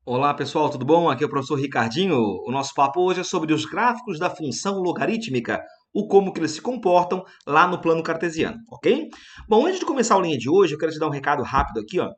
Olá pessoal, tudo bom? Aqui é o professor Ricardinho. O nosso papo hoje é sobre os gráficos da função logarítmica, o como que eles se comportam lá no plano cartesiano, ok? Bom, antes de começar a aulinha de hoje, eu quero te dar um recado rápido aqui, ó.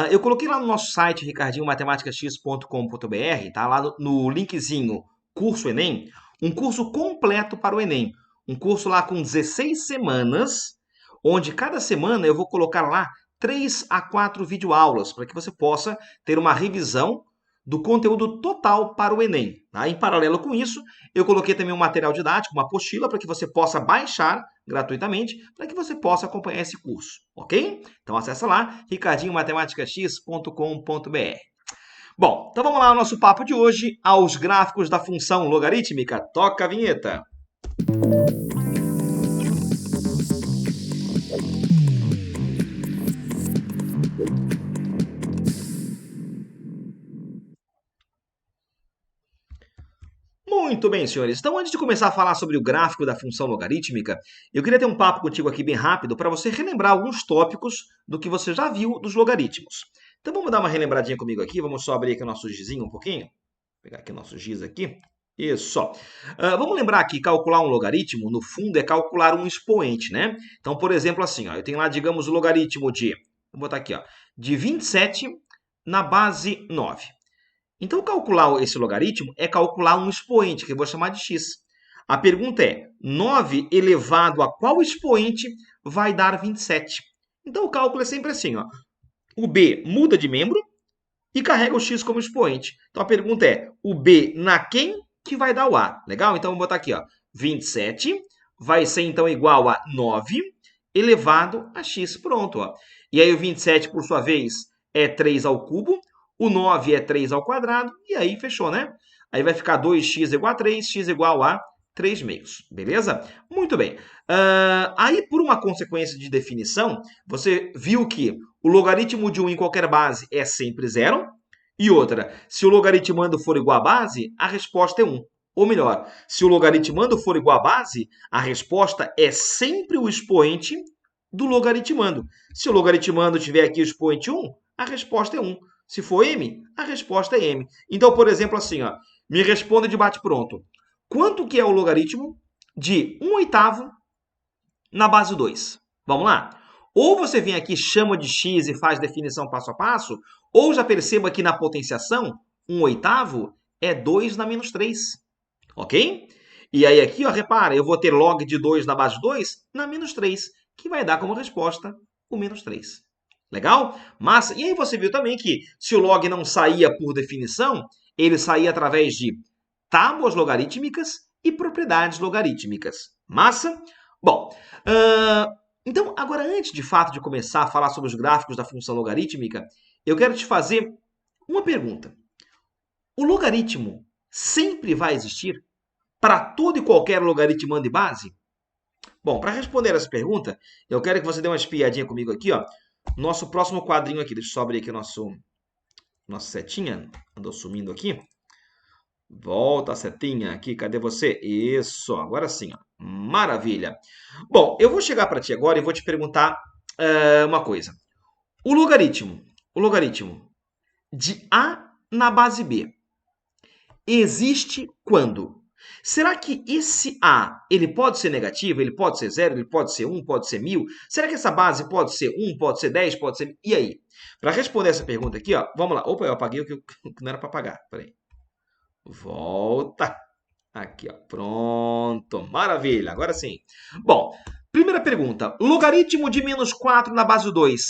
Eu coloquei lá no nosso site, ricardinhomatematicax.com.br, tá? Lá no linkzinho Curso Enem, um curso completo para o Enem. Um curso lá com 16 semanas, onde cada semana eu vou colocar lá 3 a 4 videoaulas, para que você possa ter uma revisão do conteúdo total para o Enem. Tá? Em paralelo com isso, eu coloquei também um material didático, uma apostila, para que você possa baixar gratuitamente, para que você possa acompanhar esse curso, ok? Então acessa lá, ricardinhomatematicax.com.br. Bom, então vamos lá ao nosso papo de hoje, aos gráficos da função logarítmica. Toca a vinheta. Muito bem, senhores. Então, antes de começar a falar sobre o gráfico da função logarítmica, eu queria ter um papo contigo aqui bem rápido para você relembrar alguns tópicos do que você já viu dos logaritmos. Então, vamos dar uma relembradinha comigo aqui. Vamos só abrir aqui o nosso gizinho um pouquinho. Vou pegar aqui o nosso giz aqui. Isso. Vamos lembrar que calcular um logaritmo, no fundo, é calcular um expoente, né? Então, por exemplo, assim, ó, eu tenho lá, digamos, o logaritmo de, vou botar aqui, ó, de 27 na base 9. Então, calcular esse logaritmo é calcular um expoente, que eu vou chamar de x. A pergunta é, 9 elevado a qual expoente vai dar 27? Então, o cálculo é sempre assim, ó. O b muda de membro e carrega o x como expoente. Então, a pergunta é, o b na quem que vai dar o a? Legal? Então, vou botar aqui, ó. 27 vai ser, então, igual a 9 elevado a x. Pronto, ó. E aí, o 27, por sua vez, é 3 ao cubo. O 9 é 3 ao quadrado, e aí fechou, né? Aí vai ficar 2x igual a 3, x igual a 3 meios, beleza? Muito bem. Aí, por uma consequência de definição, você viu que o logaritmo de 1 em qualquer base é sempre zero. E outra, se o logaritmando for igual a base, a resposta é 1. Ou melhor, se o logaritmando for igual a base, a resposta é sempre o expoente do logaritmando. Se o logaritmando tiver aqui o expoente 1, a resposta é 1. Se for m, a resposta é m. Então, por exemplo, assim, ó, me responda de bate-pronto. Quanto que é o logaritmo de 1/8 na base 2? Vamos lá? Ou você vem aqui, chama de x e faz definição passo a passo, ou já perceba que na potenciação, 1/8 é 2 na menos 3. Ok? E aí aqui, ó, repara, eu vou ter log de 2 na base 2 na menos 3, que vai dar como resposta o menos 3. Legal? Massa. E aí você viu também que se o log não saía por definição, ele saía através de tábuas logarítmicas e propriedades logarítmicas. Massa? Bom, então agora antes de fato de começar a falar sobre os gráficos da função logarítmica, eu quero te fazer uma pergunta. O logaritmo sempre vai existir para todo e qualquer logaritmando de base? Bom, para responder essa pergunta, eu quero que você dê uma espiadinha comigo aqui, ó. Nosso próximo quadrinho aqui, deixa eu só abrir aqui nossa setinha, andou sumindo aqui. Volta a setinha aqui, cadê você? Isso, agora sim, ó. Maravilha. Bom, eu vou chegar para ti agora e vou te perguntar uma coisa. O logaritmo de A na base B existe quando? Será que esse A, ele pode ser negativo, ele pode ser zero, ele pode ser 1, pode ser 1000? Será que essa base pode ser 1, pode ser 10, pode ser... E aí? Para responder essa pergunta aqui, ó, vamos lá. Opa, eu apaguei o que não era para apagar. Peraí. Volta. Aqui, ó. Pronto. Maravilha. Agora sim. Bom, primeira pergunta. Logaritmo de menos 4 na base 2.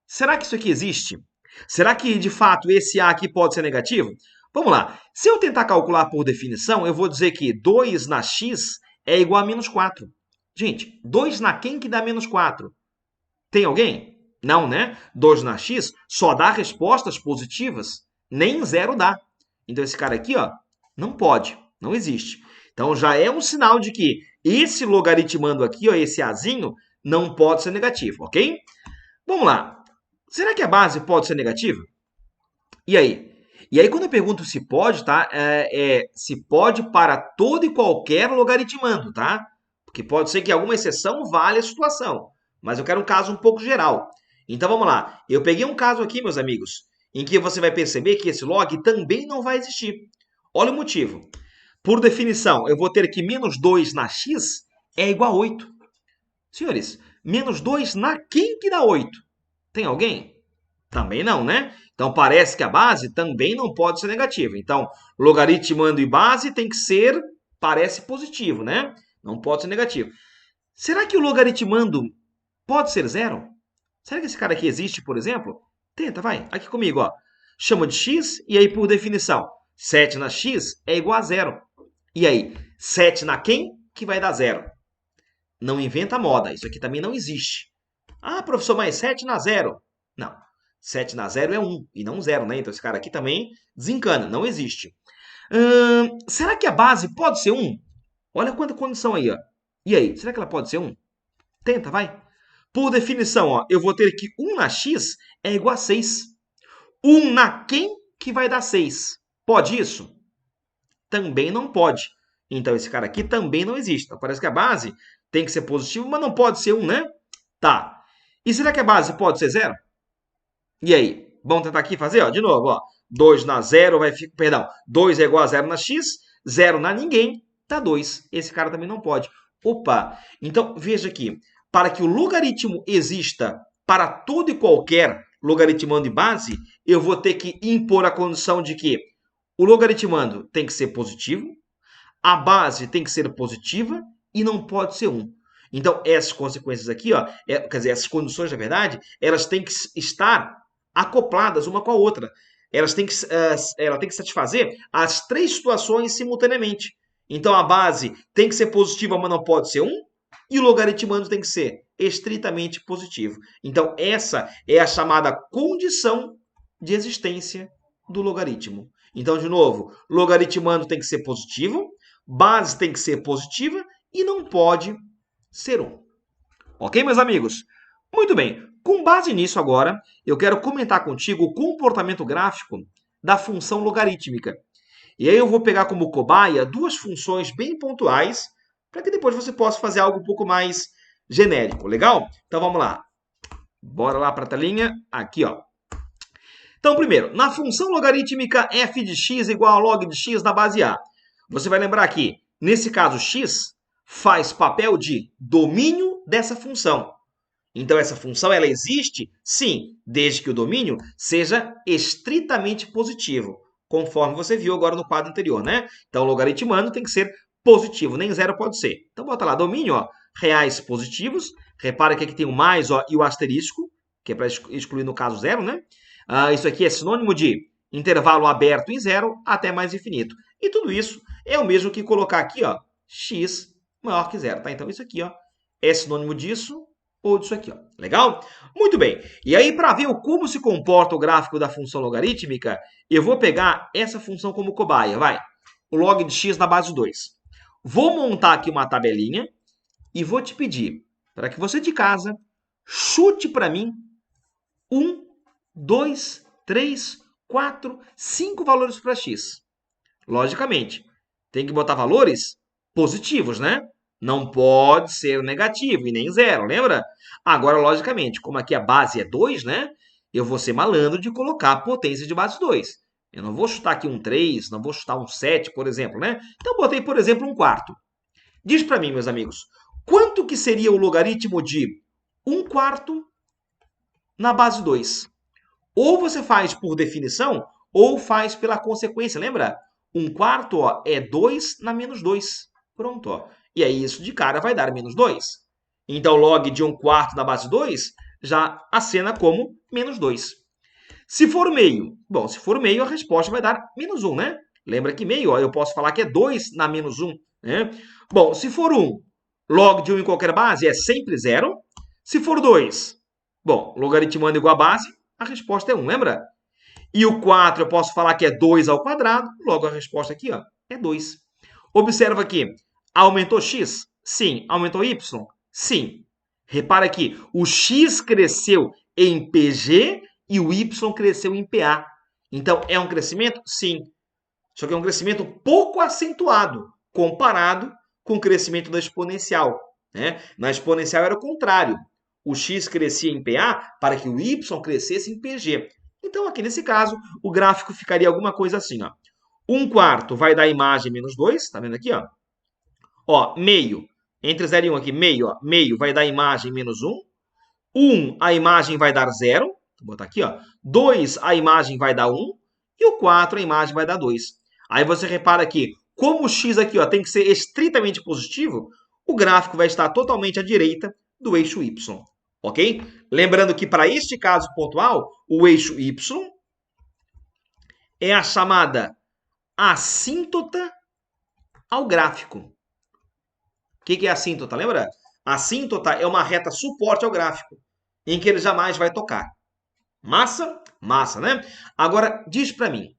Será que isso aqui existe? Será que, de fato, esse A aqui pode ser negativo? Vamos lá. Se eu tentar calcular por definição, eu vou dizer que 2 na x é igual a menos 4. Gente, 2 na quem que dá menos 4? Tem alguém? Não, né? 2 na x só dá respostas positivas. Nem zero dá. Então, esse cara aqui, ó, não pode. Não existe. Então, já é um sinal de que esse logaritmando aqui, ó, esse azinho, não pode ser negativo, ok? Vamos lá. Será que a base pode ser negativa? E aí? E aí, quando eu pergunto se pode, tá? Se pode para todo e qualquer logaritmando, tá? Porque pode ser que alguma exceção valha a situação. Mas eu quero um caso um pouco geral. Então, vamos lá. Eu peguei um caso aqui, meus amigos, em que você vai perceber que esse log também não vai existir. Olha o motivo. Por definição, eu vou ter que menos 2 na x é igual a 8. Senhores, menos 2 na quem que dá 8? Tem alguém? Também não, né? Então, parece que a base também não pode ser negativa. Então, logaritmando e base tem que ser, parece positivo, né? Não pode ser negativo. Será que o logaritmando pode ser zero? Será que esse cara aqui existe, por exemplo? Tenta, vai. Aqui comigo, ó. Chama de x e aí, por definição, 7 na x é igual a zero. E aí, 7 na quem que vai dar zero? Não inventa moda. Isso aqui também não existe. Ah, professor, mas 7 na zero. Não. 7 na zero é 1 e não 0, né? Então esse cara aqui também desencana. Não existe. Será que a base pode ser 1? Olha quanta condição aí, ó. E aí, será que ela pode ser 1? Tenta, vai. Por definição, ó, eu vou ter que 1 na x é igual a 6. 1 na quem que vai dar 6? Pode isso? Também não pode. Então esse cara aqui também não existe. Então parece que a base tem que ser positiva, mas não pode ser 1, né? Tá. E será que a base pode ser 0? E aí? Vamos tentar aqui fazer, ó, de novo, ó. 2 na 0 vai ficar, perdão, 2 é igual a 0 na x, 0 na ninguém, dá 2. Esse cara também não pode. Opa! Então, veja aqui, para que o logaritmo exista para todo e qualquer logaritmando de base, eu vou ter que impor a condição de que o logaritmando tem que ser positivo, a base tem que ser positiva e não pode ser 1. Então, essas consequências aqui, ó, quer dizer, essas condições, na verdade, elas têm que estar acopladas uma com a outra. Ela tem que satisfazer as três situações simultaneamente. Então, a base tem que ser positiva, mas não pode ser 1. E o logaritmando tem que ser estritamente positivo. Então, essa é a chamada condição de existência do logaritmo. Então, de novo, logaritmando tem que ser positivo, base tem que ser positiva e não pode ser 1. Ok, meus amigos? Muito bem. Com base nisso agora, eu quero comentar contigo o comportamento gráfico da função logarítmica. E aí eu vou pegar como cobaia duas funções bem pontuais, para que depois você possa fazer algo um pouco mais genérico, legal? Então vamos lá. Bora lá para a telinha. Aqui, ó. Então, primeiro, na função logarítmica f de x igual a log de x na base A. Você vai lembrar que, nesse caso, x faz papel de domínio dessa função. Então, essa função ela existe, sim, desde que o domínio seja estritamente positivo, conforme você viu agora no quadro anterior, né? Então, o logaritmando tem que ser positivo, nem zero pode ser. Então, bota lá, domínio, ó, reais positivos. Repara que aqui tem o mais ó, e o asterisco, que é para excluir no caso zero, né? Isso aqui é sinônimo de intervalo aberto em zero até mais infinito. E tudo isso é o mesmo que colocar aqui, ó, x maior que zero, tá? Então, isso aqui, ó, é sinônimo disso ou disso aqui, ó. Legal? Muito bem. E aí, para ver como se comporta o gráfico da função logarítmica, eu vou pegar essa função como cobaia, vai. O log de x na base 2. Vou montar aqui uma tabelinha e vou te pedir para que você de casa chute para mim 1, 2, 3, 4, 5 valores para x. Logicamente, tem que botar valores positivos, né? Não pode ser negativo e nem zero, lembra? Agora, logicamente, como aqui a base é 2, né? Eu vou ser malandro de colocar a potência de base 2. Eu não vou chutar aqui um 3, não vou chutar um 7, por exemplo, né? Então, botei, por exemplo, um quarto. Diz para mim, meus amigos, quanto que seria o logaritmo de 1 quarto na base 2? Ou você faz por definição, ou faz pela consequência, lembra? 1 quarto ó, é 2 na menos 2. Pronto, ó. E aí isso de cara vai dar menos 2. Então, log de 1 quarto na base 2 já acena como menos 2. Se for meio, bom, se for meio, a resposta vai dar menos 1, né? Lembra que meio, ó, eu posso falar que é 2 na menos 1, né? Bom, se for 1, log de 1 em qualquer base é sempre 0. Se for 2, bom, logaritmando igual a base, a resposta é 1, lembra? E o 4 eu posso falar que é 2 ao quadrado, logo a resposta aqui ó, é 2. Observa aqui, aumentou x? Sim. Aumentou y? Sim. Repara aqui, o x cresceu em PG e o y cresceu em PA. Então, é um crescimento? Sim. Só que é um crescimento pouco acentuado, comparado com o crescimento da exponencial, né? Na exponencial era o contrário. O x crescia em PA para que o y crescesse em PG. Então, aqui nesse caso, o gráfico ficaria alguma coisa assim, ó. 1/4 vai dar a imagem menos 2, tá vendo aqui, ó? Ó, meio, entre 0 e 1 aqui, meio, ó, meio vai dar a imagem menos 1. 1, a imagem vai dar 0. Vou botar aqui, ó. 2, a imagem vai dar 1. E o 4, a imagem vai dar 2. Aí você repara que, como o x aqui ó, tem que ser estritamente positivo, o gráfico vai estar totalmente à direita do eixo y. Ok? Lembrando que, para este caso pontual, o eixo y é a chamada assíntota ao gráfico. O que é assíntota? Lembra? Assíntota é uma reta suporte ao gráfico, em que ele jamais vai tocar. Massa? Massa, né? Agora, diz para mim,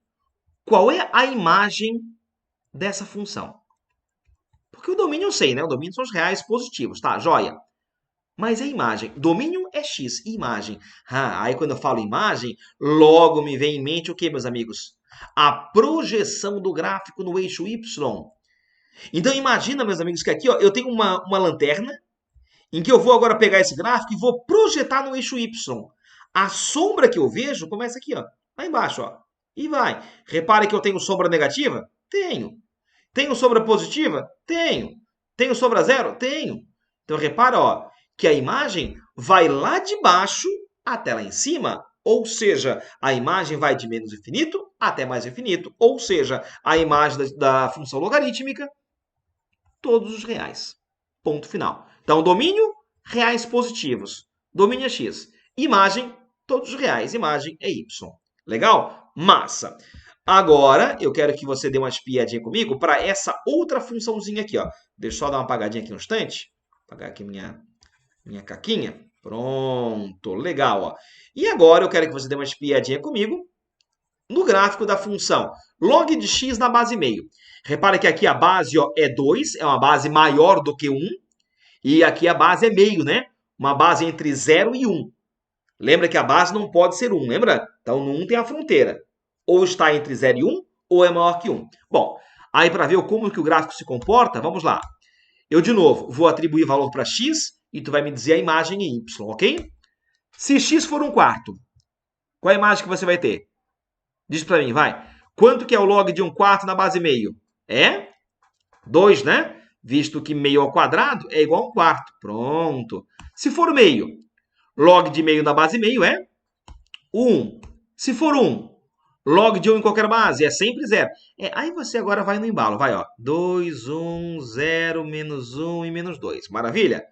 qual é a imagem dessa função? Porque o domínio eu sei, né? O domínio são os reais positivos, tá? Joia. Mas a imagem? Domínio é x, imagem. Aí quando eu falo imagem, logo me vem em mente o que, meus amigos? A projeção do gráfico no eixo y. Então imagina, meus amigos, que aqui ó, eu tenho uma lanterna, em que eu vou agora pegar esse gráfico e vou projetar no eixo y. A sombra que eu vejo começa aqui, ó, lá embaixo, ó, e vai. Repare que eu tenho sombra negativa? Tenho. Tenho sombra positiva? Tenho. Tenho sombra zero? Tenho. Então repara, ó, que a imagem vai lá de baixo até lá em cima. Ou seja, a imagem vai de menos infinito até mais infinito. Ou seja, a imagem da função logarítmica, todos os reais. Ponto final. Então, domínio, reais positivos. Domínio é x. Imagem, todos os reais. Imagem é y. Legal? Massa. Agora, eu quero que você dê uma espiadinha comigo para essa outra funçãozinha aqui, ó. Deixa eu só dar uma apagadinha aqui no instante. Apagar aqui minha caquinha. Pronto, legal, ó. E agora eu quero que você dê uma espiadinha comigo no gráfico da função log de x na base meio. Repare que aqui a base ó, é 2, é uma base maior do que 1. E aqui a base é meio, né? Uma base entre 0 e 1. Lembra que a base não pode ser 1, lembra? Então, no 1 tem a fronteira. Ou está entre 0 e 1, ou é maior que 1. Bom, aí para ver como que o gráfico se comporta, vamos lá. Eu, de novo, vou atribuir valor para x e tu vai me dizer a imagem em y, ok? Se x for 1/4, qual é a imagem que você vai ter? Diz para mim, vai. Quanto que é o log de 1/4 na base meio? É 2, né? Visto que meio ao quadrado é igual a 1/4. Pronto. Se for meio, log de meio na base meio é 1. Se for 1, log de 1 em qualquer base é sempre 0. Aí você agora vai no embalo. Vai, ó. 2, 1, 0, menos 1 e menos 2. Maravilha?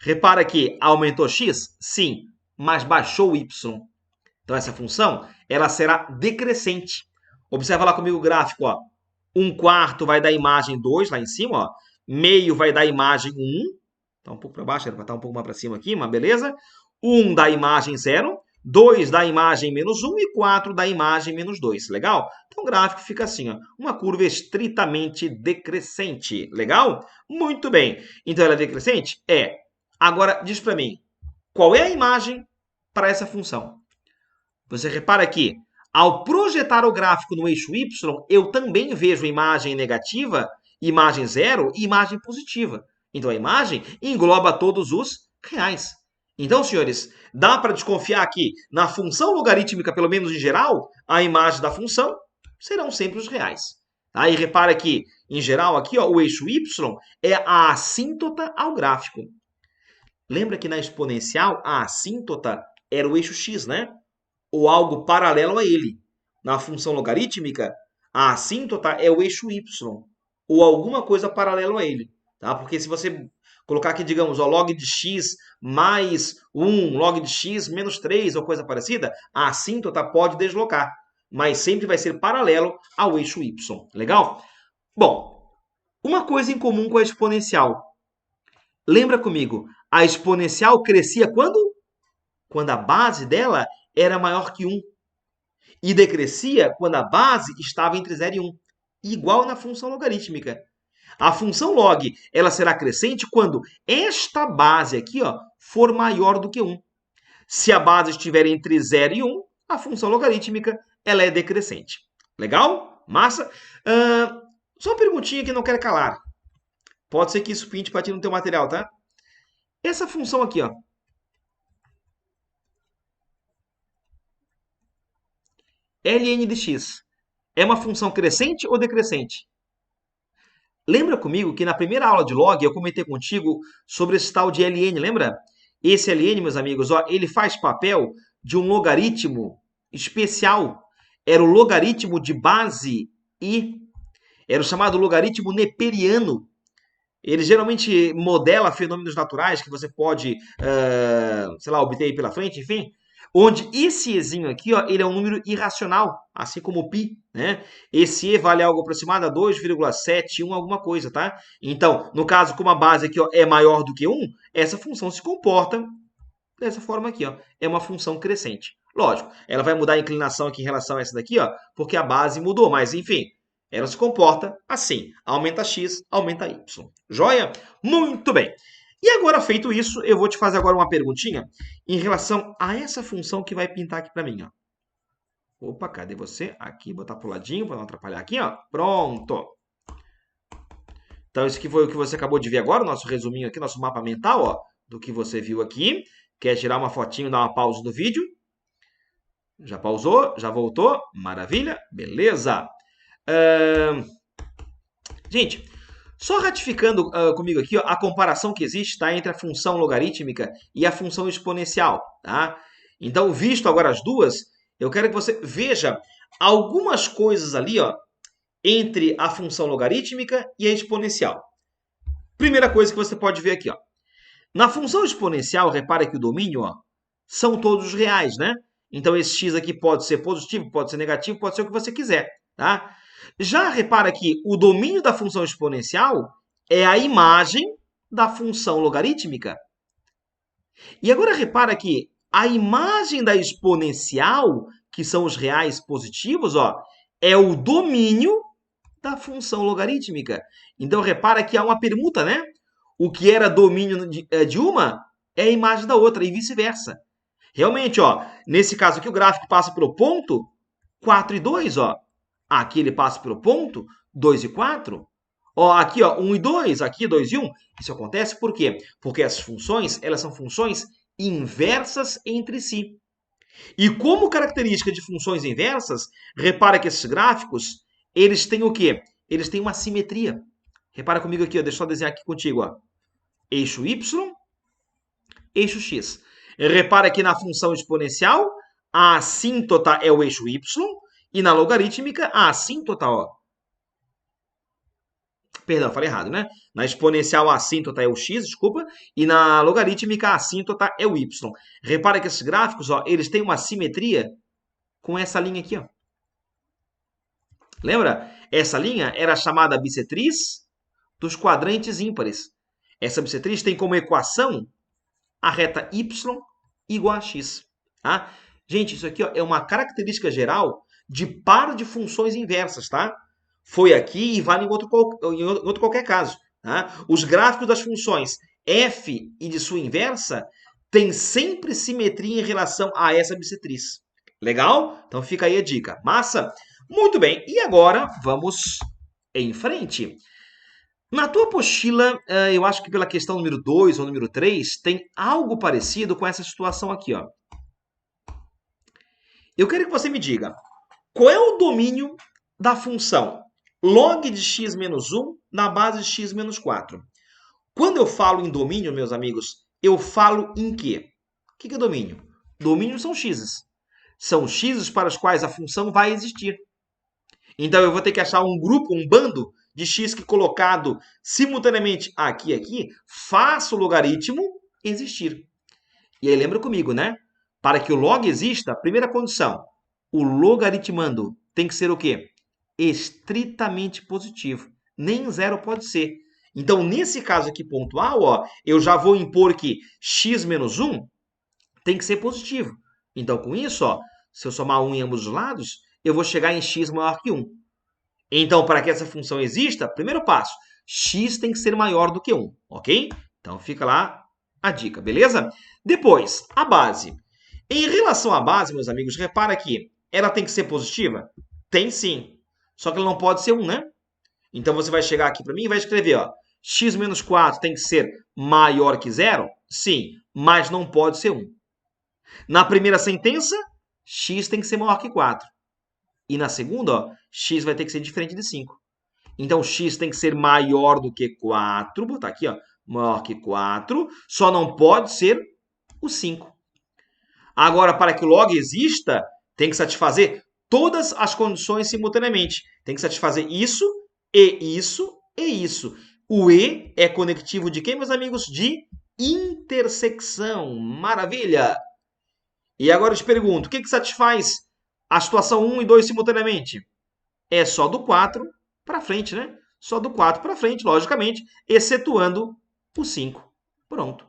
Repara que aumentou x? Sim, mas baixou y. Então, essa função ela será decrescente. Observa lá comigo o gráfico. Ó. 1/4 vai dar a imagem 2 lá em cima. Ó. Meio vai dar a imagem 1. Está um pouco para baixo, era para estar um pouco mais para cima aqui, mas beleza. 1 dá a imagem 0. 2 dá a imagem menos 1 e 4 dá a imagem menos 2. Legal? Então o gráfico fica assim, ó, uma curva estritamente decrescente. Legal? Muito bem. Então ela é decrescente? É. Agora diz para mim, qual é a imagem para essa função? Você repara que, ao projetar o gráfico no eixo y, eu também vejo imagem negativa, imagem zero e imagem positiva. Então a imagem engloba todos os reais. Então, senhores, dá para desconfiar que na função logarítmica, pelo menos em geral, a imagem da função serão sempre os reais. Aí repara que, em geral, aqui ó, o eixo y é a assíntota ao gráfico. Lembra que na exponencial a assíntota era o eixo x, né? Ou algo paralelo a ele. Na função logarítmica, a assíntota é o eixo y, ou alguma coisa paralelo a ele. Tá? Porque se você colocar aqui, digamos, ó, log de x mais 1, log de x menos 3, ou coisa parecida, a assíntota pode deslocar, mas sempre vai ser paralelo ao eixo y. Legal? Bom, uma coisa em comum com a exponencial. Lembra comigo, a exponencial crescia quando? Quando a base dela era maior que 1. E decrescia quando a base estava entre 0 e 1. Igual na função logarítmica. A função log ela será crescente quando esta base aqui ó, for maior do que 1. Se a base estiver entre 0 e 1, a função logarítmica ela é decrescente. Legal? Massa? Só uma perguntinha que não quero calar. Pode ser que isso pinte para ti no teu material, tá? Essa função aqui, ó. ln de x é uma função crescente ou decrescente? Lembra comigo que na primeira aula de log eu comentei contigo sobre esse tal de ln, lembra? Esse ln, meus amigos, ó, ele faz papel de um logaritmo especial. Era o logaritmo de base i. Era o chamado logaritmo neperiano. Ele geralmente modela fenômenos naturais que você pode, sei lá, obter aí pela frente, enfim. Onde esse ezinho aqui, ó, ele é um número irracional, assim como o π, né? Esse e vale algo aproximado a 2,71 alguma coisa, tá? Então, no caso, como a base aqui, ó, é maior do que 1, essa função se comporta dessa forma aqui, ó. É uma função crescente. Lógico, ela vai mudar a inclinação aqui em relação a essa daqui, ó, porque a base mudou, mas enfim, ela se comporta assim. Aumenta x, aumenta y. Joia? Muito bem. E agora, feito isso, eu vou te fazer agora uma perguntinha em relação a essa função que vai pintar aqui para mim, ó. Opa, cadê você? Aqui, botar pro ladinho para não atrapalhar aqui, ó. Pronto. Então, isso aqui foi o que você acabou de ver agora, o nosso resuminho aqui, nosso mapa mental, ó, do que você viu aqui. Quer tirar uma fotinho, dar uma pausa no vídeo? Já pausou? Já voltou? Maravilha? Beleza. Gente, só ratificando comigo aqui ó, a comparação que existe tá, entre a função logarítmica e a função exponencial. Tá? Então, visto agora as duas, eu quero que você veja algumas coisas ali ó, entre a função logarítmica e a exponencial. Primeira coisa que você pode ver aqui. Ó. Na função exponencial, repara que o domínio ó, são todos reais, né? Então, esse x aqui pode ser positivo, pode ser negativo, pode ser o que você quiser. Tá? Já repara que o domínio da função exponencial é a imagem da função logarítmica. E agora repara que a imagem da exponencial, que são os reais positivos, ó, é o domínio da função logarítmica. Então, repara que há uma permuta, né? O que era domínio de uma é a imagem da outra e vice-versa. Realmente, ó, nesse caso aqui, o gráfico passa pelo ponto 4 e 2, ó. Aqui ele passa pelo ponto 2 e 4. Ó, aqui, ó, 1 e 2, aqui 2 e 1. Isso acontece por quê? Porque as funções, elas são funções inversas entre si. E como característica de funções inversas, repara que esses gráficos, eles têm o quê? Eles têm uma simetria. Repara comigo aqui, ó, deixa eu só desenhar aqui contigo, ó. Eixo y, eixo x. Repara que na função exponencial, a assíntota é o eixo y, e na logarítmica, a assíntota, ó. Perdão, falei errado, né? Na exponencial, a assíntota é o x, desculpa, e na logarítmica, a assíntota é o y. Repara que esses gráficos, ó, eles têm uma simetria com essa linha aqui, ó. Lembra? Essa linha era chamada bissetriz dos quadrantes ímpares. Essa bissetriz tem como equação a reta y igual a x. Tá? Gente, isso aqui ó, é uma característica geral de par de funções inversas, tá? Foi aqui e vale em outro qualquer caso. Tá? Os gráficos das funções f e de sua inversa têm sempre simetria em relação a essa bissetriz. Legal? Então fica aí a dica. Massa? Muito bem. E agora vamos em frente. Na tua apostila, eu acho que pela questão número 2 ou número 3, tem algo parecido com essa situação aqui. Ó. Eu quero que você me diga, qual é o domínio da função log de x menos 1 na base de x menos 4? Quando eu falo em domínio, meus amigos, eu falo em quê? O que é domínio? Domínio são x's. São x's para os quais a função vai existir. Então, eu vou ter que achar um grupo, um bando de x que colocado simultaneamente aqui e aqui, faça o logaritmo existir. E aí lembra comigo, né? Para que o log exista, primeira condição, o logaritmando tem que ser o quê? Estritamente positivo. Nem zero pode ser. Então, nesse caso aqui pontual, ó, eu já vou impor que x menos 1 tem que ser positivo. Então, com isso, ó, se eu somar 1 em ambos os lados, eu vou chegar em x maior que 1. Então, para que essa função exista, primeiro passo, x tem que ser maior do que 1, ok? Então, fica lá a dica, beleza? Depois, a base. Em relação à base, meus amigos, repara que ela tem que ser positiva? Tem sim. Só que ela não pode ser 1, né? Então, você vai chegar aqui para mim e vai escrever, ó, x menos 4 tem que ser maior que 0? Sim, mas não pode ser 1. Na primeira sentença, x tem que ser maior que 4. E na segunda, ó, x vai ter que ser diferente de 5. Então, x tem que ser maior do que 4. Vou botar aqui, ó, maior que 4. Só não pode ser o 5. Agora, para que o log exista, tem que satisfazer todas as condições simultaneamente. Tem que satisfazer isso, e isso, e isso. O e é conectivo de quem, meus amigos? De intersecção. Maravilha! E agora eu te pergunto, o que satisfaz a situação 1 e 2 simultaneamente? É só do 4 para frente, né? Só do 4 para frente, logicamente, excetuando o 5. Pronto.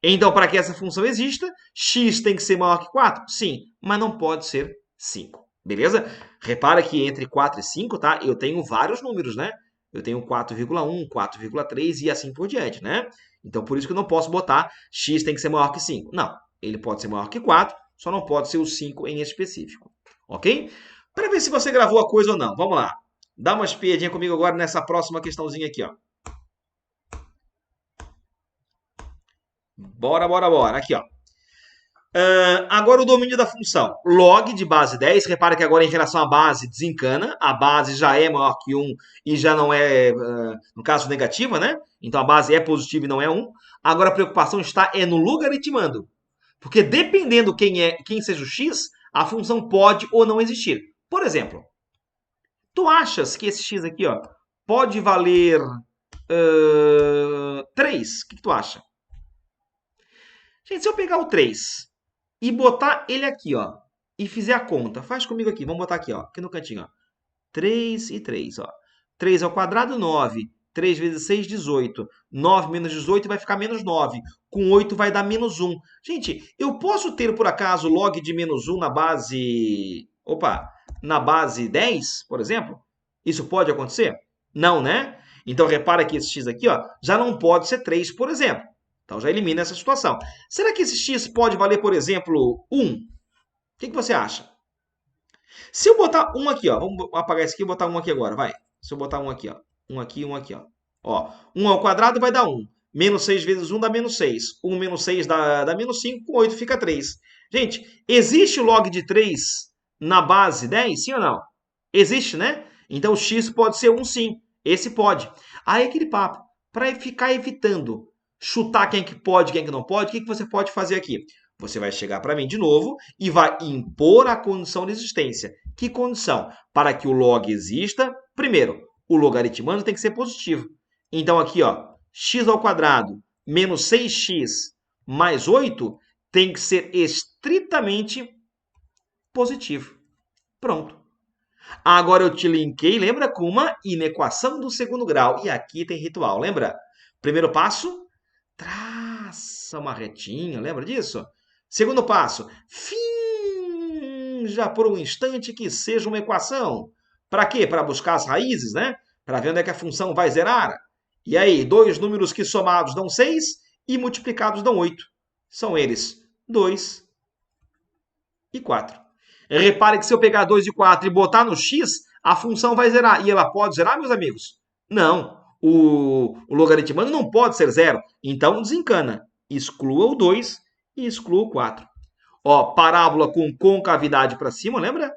Então, para que essa função exista, x tem que ser maior que 4? Sim, mas não pode ser 5. Beleza? Repara que entre 4 e 5, tá? Eu tenho vários números, né? Eu tenho 4,1, 4,3 e assim por diante, né? Então, por isso que eu não posso botar x tem que ser maior que 5. Não, ele pode ser maior que 4, só não pode ser o 5 em específico. Ok? Para ver se você gravou a coisa ou não. Vamos lá. Dá uma espiadinha comigo agora nessa próxima questãozinha aqui, ó. Bora, bora, bora. Aqui, ó. Agora o domínio da função. Log de base 10. Repara que agora em relação à base desencana. A base já é maior que 1 e já não é, no caso, negativa, né? Então a base é positiva e não é 1. Agora a preocupação está no logaritmando. Porque dependendo quem seja o x, a função pode ou não existir. Por exemplo, tu achas que esse x aqui, ó, pode valer 3? O que tu acha? Gente, se eu pegar o 3 e botar ele aqui, ó, e fizer a conta, faz comigo aqui, vamos botar aqui, ó, aqui no cantinho, ó. 3 e 3, ó. 3 ao quadrado, 9. 3 vezes 6, 18. 9 menos 18 vai ficar menos 9. Com 8 vai dar menos 1. Gente, eu posso ter, por acaso, log de menos 1 na base... Opa! Na base 10, por exemplo? Isso pode acontecer? Não, né? Então, repara que esse x aqui, ó, já não pode ser 3, por exemplo. Então, já elimina essa situação. Será que esse x pode valer, por exemplo, 1? O que você acha? Se eu botar um aqui, ó, vamos apagar esse aqui e botar um aqui agora, vai. Se eu botar um aqui, ó, um aqui, ó. Ó, 1 ao quadrado vai dar 1. Menos 6 vezes 1 dá menos 6. 1 menos 6 dá menos 5, com 8 fica 3. Gente, existe o log de 3 na base 10, sim ou não? Existe, né? Então o x pode ser 1 sim. Esse pode. Aí aquele papo, para ficar evitando chutar quem que pode, quem que não pode, o que você pode fazer aqui? Você vai chegar para mim de novo e vai impor a condição de existência. Que condição? Para que o log exista, primeiro, o logaritmando tem que ser positivo. Então aqui, ó, x ao quadrado menos 6x mais 8 tem que ser estritamente positivo. Pronto. Agora eu te linkei, lembra, com uma inequação do segundo grau. E aqui tem ritual, lembra? Primeiro passo, traça uma retinha, lembra disso? Segundo passo, finja por um instante que seja uma equação. Para quê? Para buscar as raízes, né? Para ver onde é que a função vai zerar. E aí, dois números que somados dão 6 e multiplicados dão 8. São eles 2 e 4. Repare que se eu pegar 2 e 4 e botar no x, a função vai zerar. E ela pode zerar, meus amigos? Não. O logaritmando não pode ser zero. Então, desencana. Exclua o 2 e exclua o 4. Ó, parábola com concavidade para cima, lembra?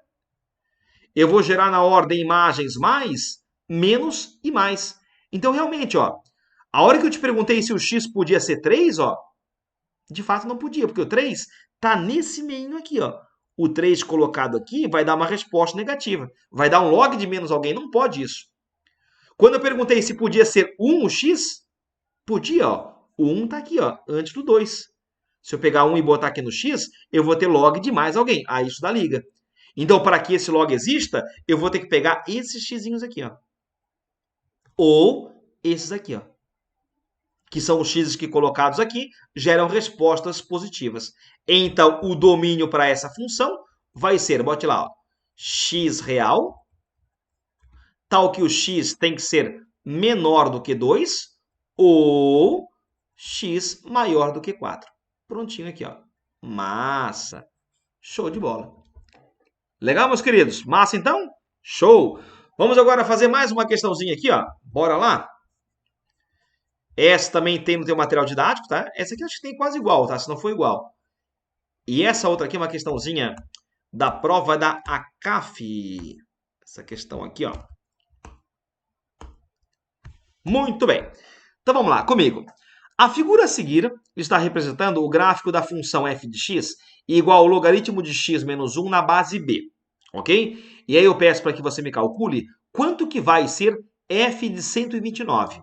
Eu vou gerar na ordem imagens mais, menos e mais. Então, realmente, ó, a hora que eu te perguntei se o x podia ser 3, ó, de fato não podia, porque o 3 está nesse meio aqui, ó. O 3 colocado aqui vai dar uma resposta negativa. Vai dar um log de menos alguém. Não pode isso. Quando eu perguntei se podia ser 1 o x, podia, ó. O 1 está aqui, ó, antes do 2. Se eu pegar 1 e botar aqui no x, eu vou ter log de mais alguém. Aí isso dá liga. Então, para que esse log exista, eu vou ter que pegar esses xzinhos aqui, ó. Ou esses aqui, ó. Que são os x's que colocados aqui, geram respostas positivas. Então, o domínio para essa função vai ser, bote lá, ó, x real, tal que o x tem que ser menor do que 2, ou x maior do que 4. Prontinho aqui, ó. Massa. Show de bola. Legal, meus queridos? Massa, então? Show! Vamos agora fazer mais uma questãozinha aqui, ó. Bora lá? Essa também tem no teu material didático, tá? Essa aqui eu acho que tem quase igual, tá? Se não for igual. E essa outra aqui é uma questãozinha da prova da ACAF. Essa questão aqui, ó. Muito bem. Então vamos lá, comigo. A figura a seguir está representando o gráfico da função f de x igual ao logaritmo de x menos 1 na base b, ok? E aí eu peço para que você me calcule quanto que vai ser f de 129.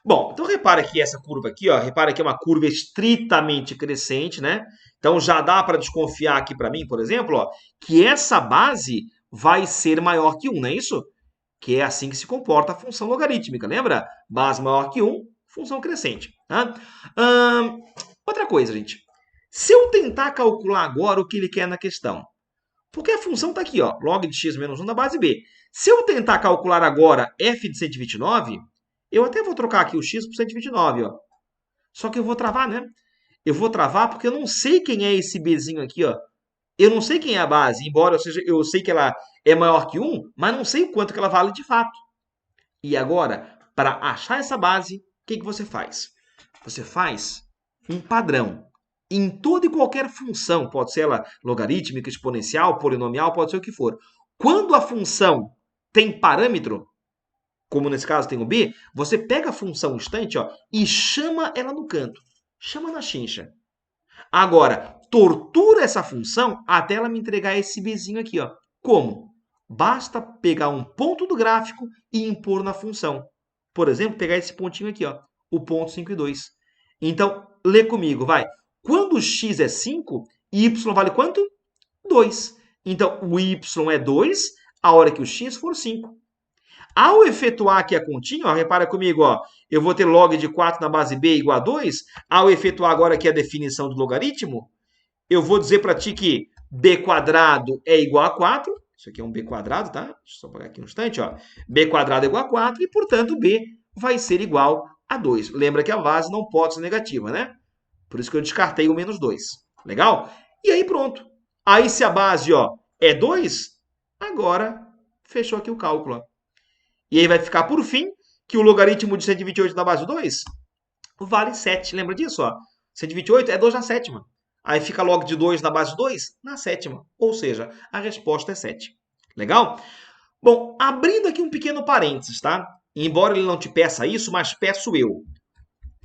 Bom, então repara que essa curva aqui, ó, repara que é uma curva estritamente crescente, né? Então já dá para desconfiar aqui para mim, por exemplo, ó, que essa base vai ser maior que 1, não é isso? Que é assim que se comporta a função logarítmica, lembra? Base maior que 1, função crescente. Tá? Outra coisa, gente. Se eu tentar calcular agora o que ele quer na questão, porque a função está aqui, ó, log de x menos 1 da base b. Se eu tentar calcular agora f de 129, eu até vou trocar aqui o x por 129, ó. Só que eu vou travar, né? Eu vou travar porque eu não sei quem é esse bzinho aqui, ó. Eu não sei quem é a base, embora eu sei que ela é maior que 1, mas não sei o quanto que ela vale de fato. E agora, para achar essa base, o que você faz? Você faz um padrão. Em toda e qualquer função, pode ser ela logarítmica, exponencial, polinomial, pode ser o que for. Quando a função tem parâmetro, como nesse caso tem o b, você pega a função instante, ó, e chama ela no canto. Chama na chincha. Agora, tortura essa função até ela me entregar esse bzinho aqui, ó. Como? Basta pegar um ponto do gráfico e impor na função. Por exemplo, pegar esse pontinho aqui, ó, o ponto 5 e 2. Então, lê comigo, vai. Quando x é 5, y vale quanto? 2. Então, o y é 2 a hora que o x for 5. Ao efetuar aqui a continha, ó, repara comigo, ó, eu vou ter log de 4 na base b igual a 2. Ao efetuar agora aqui a definição do logaritmo, eu vou dizer para ti que b quadrado é igual a 4. Isso aqui é um b quadrado, tá? Deixa eu só pagar aqui um instante, ó. B quadrado é igual a 4 e, portanto, b vai ser igual a 2. Lembra que a base não pode ser negativa, né? Por isso que eu descartei o menos 2. Legal? E aí pronto. Aí se a base, ó, é 2, agora fechou aqui o cálculo, ó. E aí vai ficar, por fim, que o logaritmo de 128 na base 2 vale 7. Lembra disso? Ó? 128 é 2 na sétima. Aí fica log de 2 na base 2 na sétima. Ou seja, a resposta é 7. Legal? Bom, abrindo aqui um pequeno parênteses, tá? Embora ele não te peça isso, mas peço eu.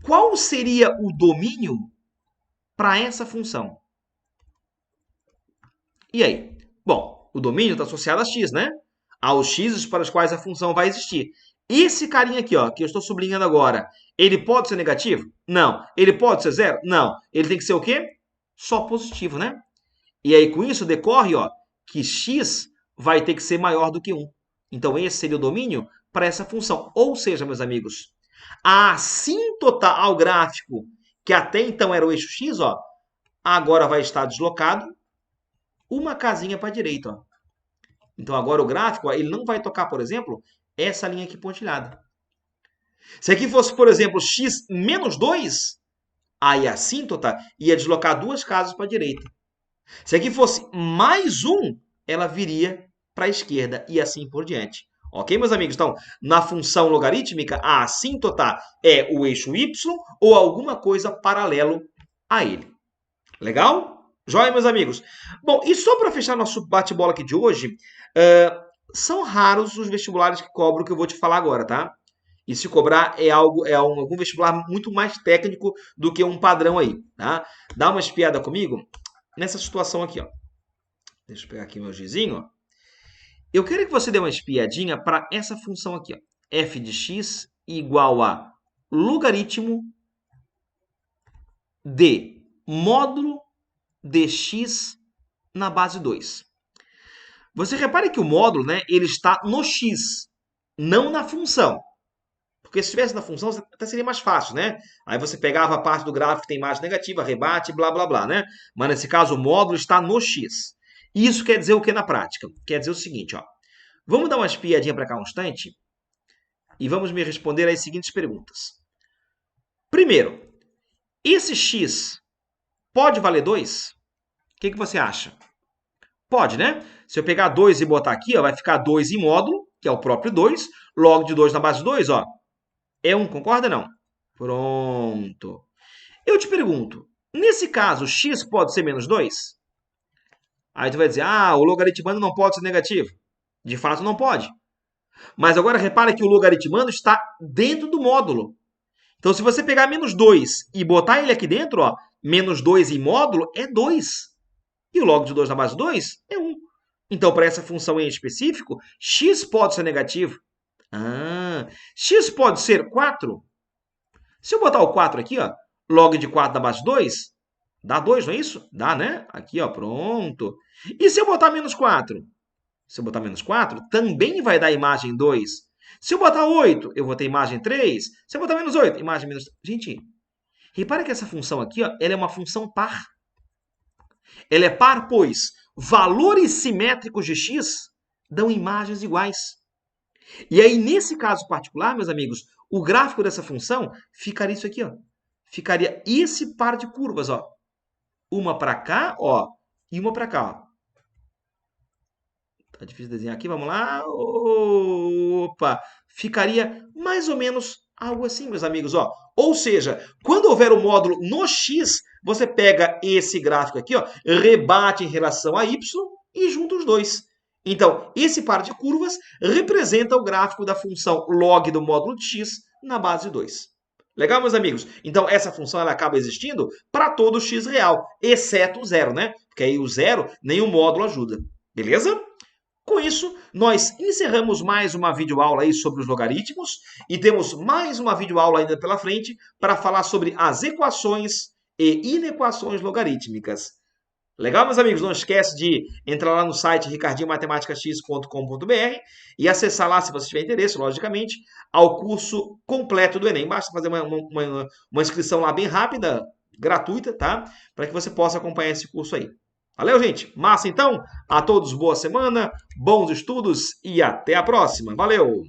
Qual seria o domínio para essa função? E aí? Bom, o domínio está associado a x, né? Aos x para os quais a função vai existir. Esse carinha aqui, ó, que eu estou sublinhando agora, ele pode ser negativo? Não. Ele pode ser zero? Não. Ele tem que ser o quê? Só positivo, né? E aí, com isso, decorre, ó, que x vai ter que ser maior do que 1. Então, esse seria o domínio para essa função. Ou seja, meus amigos, a assíntota ao gráfico, que até então era o eixo x, ó, agora vai estar deslocado uma casinha para a direita, ó. Então, agora o gráfico, ó, ele não vai tocar, por exemplo, essa linha aqui pontilhada. Se aqui fosse, por exemplo, x menos 2, aí a assíntota ia deslocar duas casas para a direita. Se aqui fosse mais 1, ela viria para a esquerda e assim por diante. Ok, meus amigos? Então, na função logarítmica, a assíntota é o eixo y ou alguma coisa paralelo a ele. Legal? Joia, meus amigos? Bom, e só para fechar nosso bate-bola aqui de hoje, são raros os vestibulares que cobram o que eu vou te falar agora, tá? E se cobrar algum vestibular muito mais técnico do que um padrão aí, tá? Dá uma espiada comigo nessa situação aqui, ó. Deixa eu pegar aqui meu gizinho, ó. Eu quero que você dê uma espiadinha para essa função aqui, ó. F de x igual a logaritmo de módulo de x na base 2. Você repare que o módulo, né, ele está no x, não na função. Porque se estivesse na função, até seria mais fácil, né? Aí você pegava a parte do gráfico que tem imagem negativa, rebate, blá, blá, blá, né? Mas nesse caso, o módulo está no x. E isso quer dizer o que na prática? Quer dizer o seguinte, ó. Vamos dar uma espiadinha para cá um instante e vamos me responder às seguintes perguntas. Primeiro, esse x pode valer 2? O que você acha? Pode, né? Se eu pegar 2 e botar aqui, ó, vai ficar 2 em módulo, que é o próprio 2. Log de 2 na base 2, ó, é 1, concorda ou não? Pronto. Eu te pergunto, nesse caso, x pode ser menos 2? Aí tu vai dizer, ah, o logaritmando não pode ser negativo. De fato, não pode. Mas agora repara que o logaritmando está dentro do módulo. Então, se você pegar menos 2 e botar ele aqui dentro, ó, menos 2 em módulo é 2. E o log de 2 na base de 2 é 1. Então, para essa função em específico, x pode ser negativo. Ah, x pode ser 4. Se eu botar o 4 aqui, ó, log de 4 na base de 2, dá 2, não é isso? Dá, né? Aqui, ó, pronto. E se eu botar menos 4? Se eu botar menos 4, também vai dar imagem 2. Se eu botar 8, eu vou ter imagem 3. Se eu botar menos 8, imagem menos... Gente, repare que essa função aqui, ó, ela é uma função par. Ela é par, pois valores simétricos de x dão imagens iguais. E aí, nesse caso particular, meus amigos, o gráfico dessa função ficaria isso aqui, ó. Ficaria esse par de curvas, ó. Uma para cá, ó, e uma para cá, ó. Tá difícil desenhar aqui, vamos lá. Opa! Ficaria mais ou menos algo assim, meus amigos, ó. Ou seja, quando houver o módulo no x, você pega esse gráfico aqui, ó, rebate em relação a y e junta os dois. Então, esse par de curvas representa o gráfico da função log do módulo de x na base 2. Legal, meus amigos? Então, essa função ela acaba existindo para todo x real, exceto o zero, né? Porque aí o zero, nenhum módulo ajuda. Beleza? Com isso, nós encerramos mais uma videoaula aí sobre os logaritmos e temos mais uma videoaula ainda pela frente para falar sobre as equações e inequações logarítmicas. Legal, meus amigos? Não esquece de entrar lá no site ricardinhomatematicax.com.br e acessar lá, se você tiver interesse, logicamente, ao curso completo do Enem. Basta fazer uma inscrição lá bem rápida, gratuita, tá? Para que você possa acompanhar esse curso aí. Valeu, gente? Massa, então? A todos boa semana, bons estudos e até a próxima. Valeu!